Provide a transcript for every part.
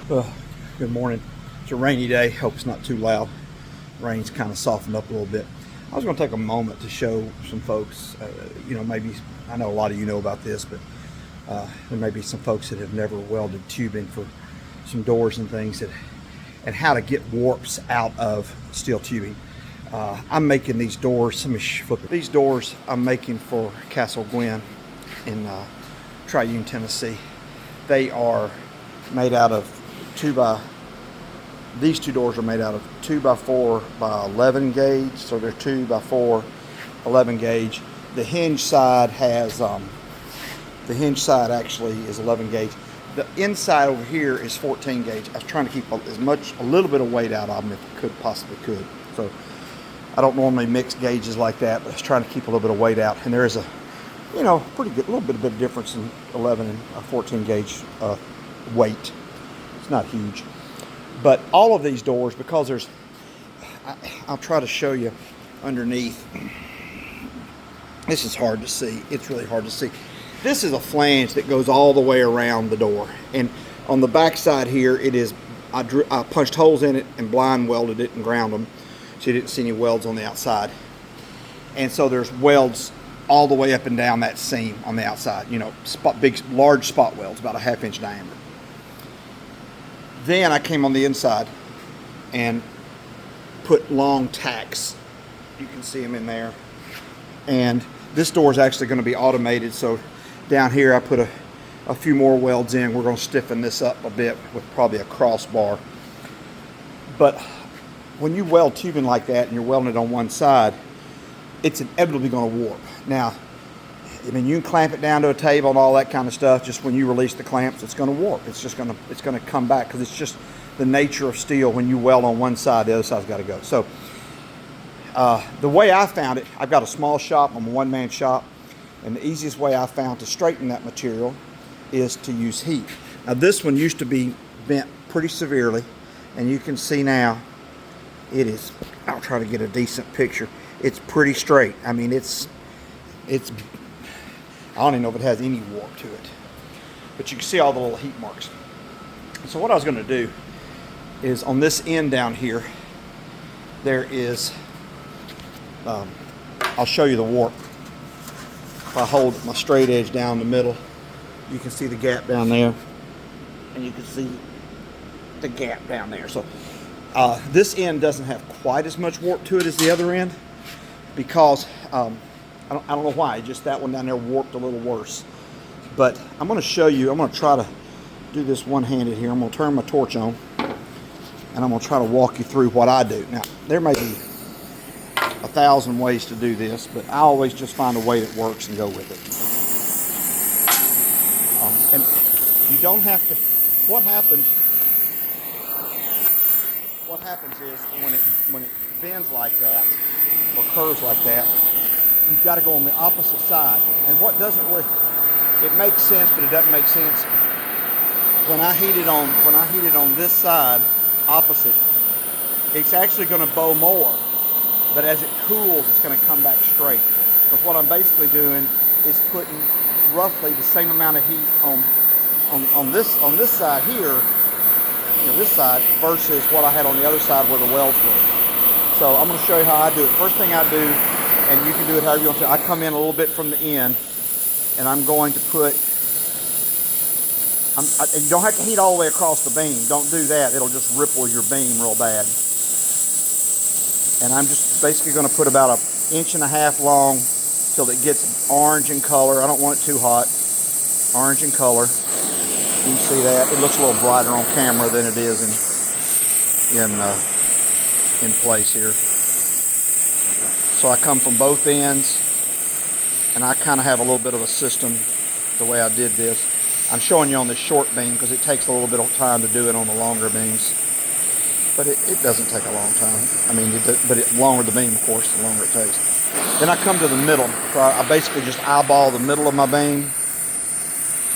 Good morning. It's a rainy day. Hope it's not too loud. Rain's kind of softened up a little bit. I was going to take a moment to show some folks, maybe I know a lot of you know about this, but there may be some folks that have never welded tubing for some doors and things and how to get warps out of steel tubing. I'm making these doors. Let me flip it. These doors I'm making for Castle Gwen in Triune, Tennessee. They are made out of these two doors are made out of 2x4 by 11 gauge, so they're 2x4 11 gauge. The hinge side actually is 11 gauge. The inside over here is 14 gauge. I was trying to keep a little bit of weight out of them if I possibly could. So I don't normally mix gauges like that, but I was trying to keep a little bit of weight out. And there is a, pretty good, little bit of difference in 11 and 14 gauge weight. It's not huge. But all of these doors, because I'll try to show you underneath. This is hard to see. It's really hard to see. This is a flange that goes all the way around the door. And on the back side here, I punched holes in it and blind welded it and ground them. So you didn't see any welds on the outside. And so there's welds all the way up and down that seam on the outside. Large spot welds, about a 1/2 inch diameter. Then I came on the inside and put long tacks. You can see them in there. And this door is actually going to be automated. So down here I put a few more welds in. We're going to stiffen this up a bit with probably a crossbar. But when you weld tubing like that and you're welding it on one side, it's inevitably going to warp. Now, you can clamp it down to a table and all that kind of stuff. Just when you release the clamps, it's going to warp. It's going to come back because it's just the nature of steel. When you weld on one side, the other side's got to go. So the way I found it, I've got a small shop. I'm a one-man shop, and the easiest way I found to straighten that material is to use heat. Now this one used to be bent pretty severely, and you can see now it is. I'll try to get a decent picture. It's pretty straight. It's I don't even know if it has any warp to it, but you can see all the little heat marks. So what I was going to do is on this end down here, there is, I'll show you the warp. If I hold my straight edge down the middle, you can see the gap down there, and you can see the gap down there. So this end doesn't have quite as much warp to it as the other end, because I don't know why, just that one down there warped a little worse. But I'm going to show you, I'm going to try to do this one-handed here. I'm going to turn my torch on, and I'm going to try to walk you through what I do. Now, there may be 1,000 ways to do this, but I always just find a way that works and go with it. And you don't have to, what happens is when it bends like that, or curves like that, you've got to go on the opposite side. And what doesn't really, it makes sense, but it doesn't make sense. When I heat it on this side, opposite, it's actually going to bow more. But as it cools, it's going to come back straight. Because what I'm basically doing is putting roughly the same amount of heat on this side here, this side, versus what I had on the other side where the welds were. So I'm going to show you how I do it. First thing I do, and you can do it however you want to. I come in a little bit from the end, and I'm going to put, you don't have to heat all the way across the beam. Don't do that. It'll just ripple your beam real bad. And I'm just basically going to put about 1.5 inches long till it gets orange in color. I don't want it too hot. Orange in color. You can see that. It looks a little brighter on camera than it is in place here. So I come from both ends, and I kind of have a little bit of a system the way I did this. I'm showing you on this short beam because it takes a little bit of time to do it on the longer beams. But it doesn't take a long time. The longer the beam, of course, the longer it takes. Then I come to the middle. So I basically just eyeball the middle of my beam.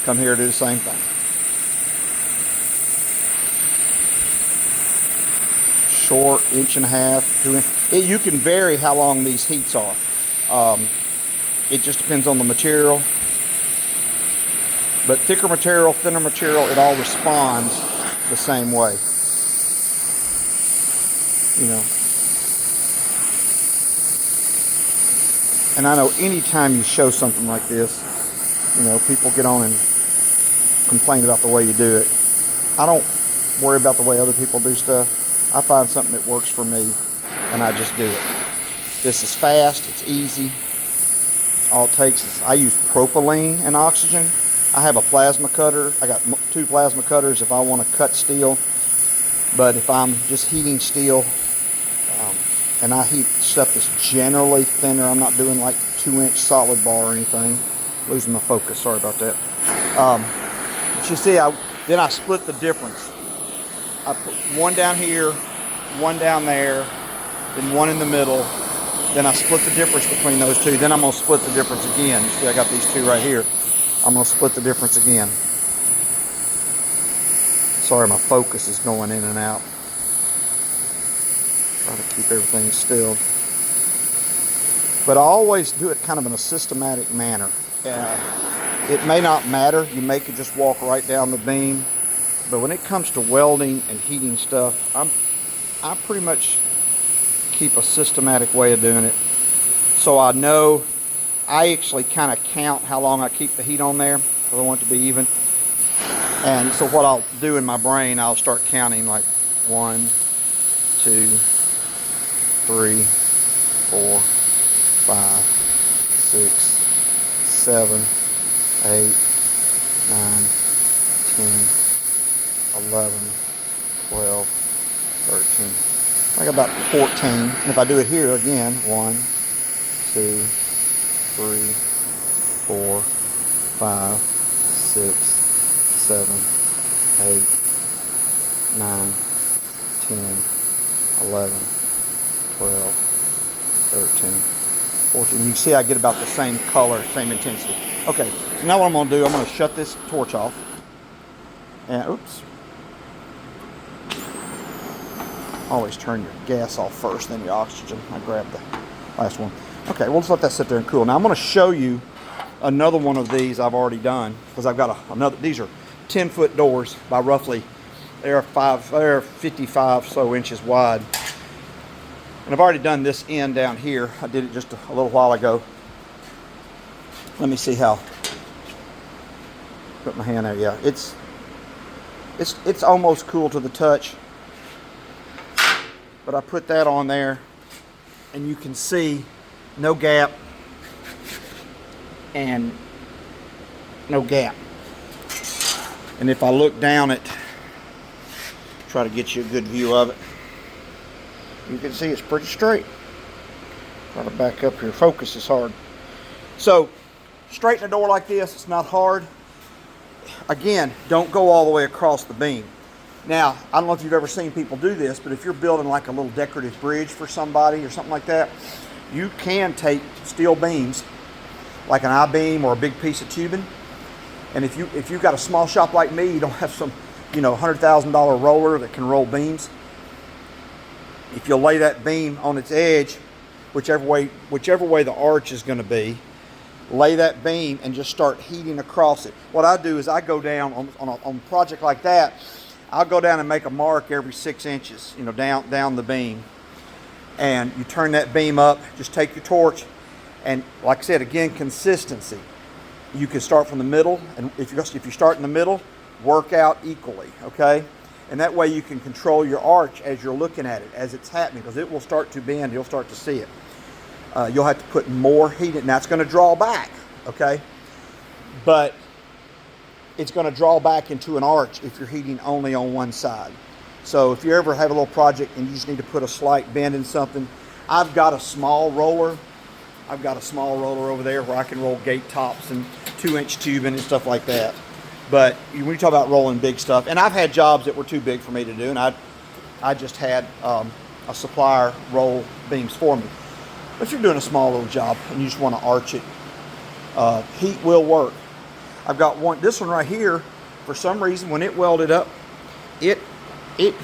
Come here, do the same thing. Short, 1.5 2 inches. You can vary how long these heats are. It just depends on the material. But thicker material, thinner material, it all responds the same way. You know. And I know anytime you show something like this, you know, people get on and complain about the way you do it. I don't worry about the way other people do stuff. I find something that works for me, and I just do it. This is fast, it's easy. All it takes is, I use propylene and oxygen. I have a plasma cutter. I got 2 plasma cutters if I want to cut steel. But if I'm just heating steel, and I heat stuff that's generally thinner, I'm not doing like 2-inch solid bar or anything. Losing my focus, sorry about that. But you see, then I split the difference. I put one down here, one down there, then one in the middle. Then I split the difference between those two. Then I'm going to split the difference again. You see, I got these 2 right here. I'm going to split the difference again. Sorry, my focus is going in and out. Try to keep everything still. But I always do it kind of in a systematic manner. It may not matter. You may could just walk right down the beam. But when it comes to welding and heating stuff, I pretty much keep a systematic way of doing it. So I know, I actually kind of count how long I keep the heat on there, because I want it to be even. And so what I'll do in my brain, I'll start counting like 1, 2, 3, 4, 5, 6, 7, 8, 9, 10, 11, 12, 13. I got about 14. And if I do it here again, 1, 2, 3, 4, 5, 6, 7, 8, 9, 10, 11, 12, 13, 14. You can see I get about the same color, same intensity. Okay, so now what I'm going to do, I'm going to shut this torch off. And, oops. Always turn your gas off first, then your oxygen. I grabbed the last one. Okay, we'll just let that sit there and cool. Now I'm going to show you another one of these I've already done, because I've got another. These are 10-foot doors by roughly, they're 55 so inches wide. And I've already done this end down here. I did it just a little while ago. Let me see how. Put my hand there. Yeah, it's almost cool to the touch. But I put that on there, and you can see no gap and no gap. And if I look down it, try to get you a good view of it, you can see it's pretty straight. Try to back up here. Focus is hard. So straighten a door like this. It's not hard. Again, don't go all the way across the beam. Now, I don't know if you've ever seen people do this, but if you're building like a little decorative bridge for somebody or something like that, you can take steel beams, like an I-beam or a big piece of tubing, and if you've got a small shop like me, you don't have some, $100,000 roller that can roll beams. If you'll lay that beam on its edge, whichever way the arch is going to be, lay that beam and just start heating across it. What I do is I go down on a project like that. I'll go down and make a mark every 6 inches, down the beam. And you turn that beam up, just take your torch, and like I said, again, consistency. You can start from the middle, and if you start in the middle, work out equally, okay? And that way you can control your arch as you're looking at it, as it's happening, because it will start to bend, you'll start to see it. You'll have to put more heat in. Now it's going to draw back, okay? But it's going to draw back into an arch if you're heating only on one side. So if you ever have a little project and you just need to put a slight bend in something, I've got a small roller. I've got a small roller over there where I can roll gate tops and 2-inch tubing and stuff like that. But when you talk about rolling big stuff, and I've had jobs that were too big for me to do, and I just had a supplier roll beams for me. But if you're doing a small little job and you just want to arch it, heat will work. I've got this one right here, for some reason, when it welded up, it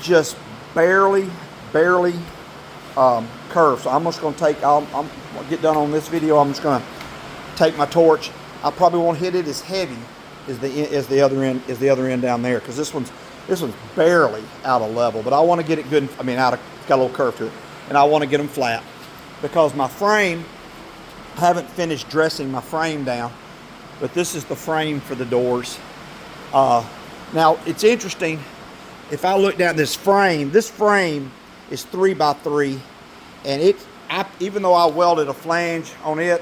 just barely curved. So I'm just going to I'll get done on this video. I'm just going to take my torch. I probably won't hit it as heavy as the other end down there, because this This one's barely out of level, but I want to get it good. I mean, got a little curve to it, and I want to get them flat because my frame, I haven't finished dressing my frame down, but this is the frame for the doors. Now it's interesting. If I look down this frame is 3x3, and even though I welded a flange on it,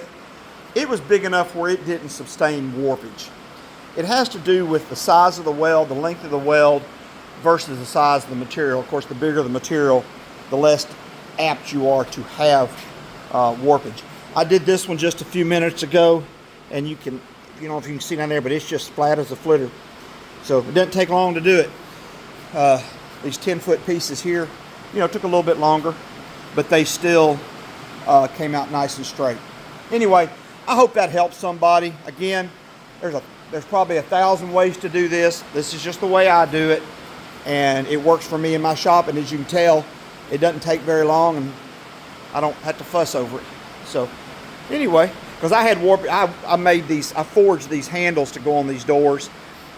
it was big enough where it didn't sustain warpage. It has to do with the size of the weld, the length of the weld versus the size of the material. Of course, the bigger the material, the less apt you are to have warpage. I did this one just a few minutes ago, and you don't know if you can see down there, but it's just flat as a flitter. So it doesn't take long to do it. These 10-foot pieces here, took a little bit longer, but they still came out nice and straight. Anyway, I hope that helps somebody. Again, there's probably 1,000 ways to do this. This is just the way I do it, and it works for me in my shop. And as you can tell, it doesn't take very long, and I don't have to fuss over it. So anyway, because I had I forged these handles to go on these doors,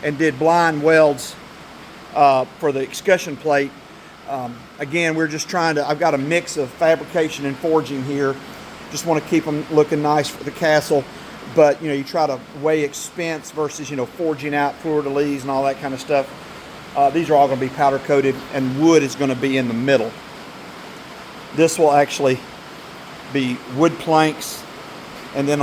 and did blind welds for the escutcheon plate. Again, we're just I've got a mix of fabrication and forging here. Just want to keep them looking nice for the castle. But, you try to weigh expense versus, forging out fleur-de-lis and all that kind of stuff. These are all going to be powder coated, and wood is going to be in the middle. This will actually be wood planks, and then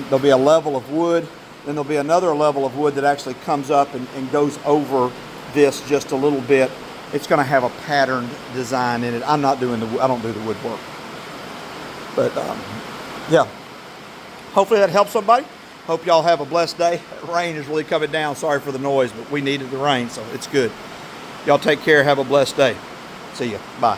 there'll be a level of wood. Then there'll be another level of wood that actually comes up and goes over this just a little bit. It's going to have a patterned design in it. I don't do the woodwork. But yeah, hopefully that helps somebody. Hope y'all have a blessed day. Rain is really coming down. Sorry for the noise, but we needed the rain, so it's good. Y'all take care. Have a blessed day. See ya. Bye.